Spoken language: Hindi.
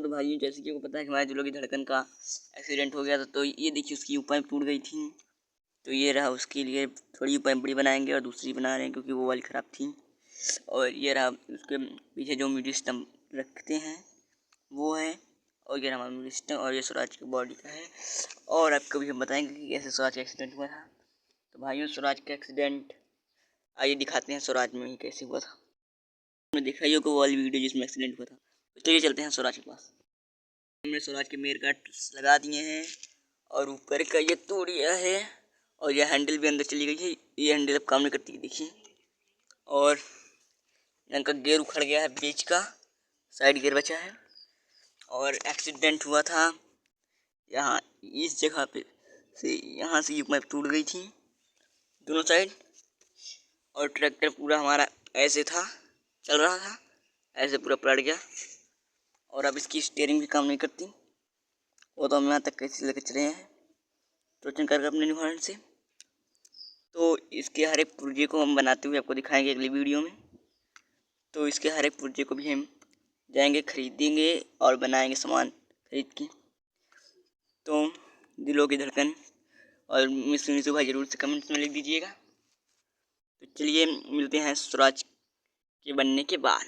तो भाइयों, जैसे कि आपको पता है कि हमारे दिलों की धड़कन का एक्सीडेंट हो गया था, तो ये देखिए उसकी पाइप टूट गई थी। तो ये रहा, उसके लिए थोड़ी पाइप बड़ी बनाएंगे और दूसरी बना रहे हैं क्योंकि वो वाली ख़राब थी। और ये रहा, उसके पीछे जो म्यूजिक सिस्टम रखते हैं वो है। और ये रहा हमारा म्यूजिक सिस्टम, और ये स्वराज की बॉडी का है। और आपको भी हम बताएंगे कि कैसे स्वराज का एक्सीडेंट हुआ था। तो भाइयों, स्वराज का एक्सीडेंट आइए दिखाते हैं स्वराज में ही कैसे हुआ था। हमने देखा ही होगा वो वाली वीडियो जिसमें एक्सीडेंट हुआ था। तो चलिए चलते हैं स्वराज के पास। हमने स्वराज के मेयर कट लगा दिए हैं और ऊपर का ये तोड़ दिया है। और यह हैंडल भी अंदर चली गई है। ये हैंडल अब काम नहीं करती, देखिए। और इनका गियर उखड़ गया है, बीच का साइड गियर बचा है। और एक्सीडेंट हुआ था यहाँ इस जगह पे से, यहाँ से ये पाइप टूट गई थी दोनों साइड। और ट्रैक्टर पूरा हमारा ऐसे था, चल रहा था, ऐसे पूरा पलट गया। और अब इसकी स्टीयरिंग भी काम नहीं करती। वो तो हम यहाँ तक कैसे लेकर चले हैं टोचन करके अपने निवारण से। तो इसके हर एक पुर्जे को हम बनाते हुए आपको दिखाएंगे अगली वीडियो में। तो इसके हर एक पुर्जे को भी हम जाएंगे, खरीदेंगे और बनाएंगे सामान खरीद के। तो दिलों की धड़कन और मिस यूनिसो भाई ज़रूर से कमेंट्स में लिख दीजिएगा। तो चलिए मिलते हैं स्वराज के बनने के बाद।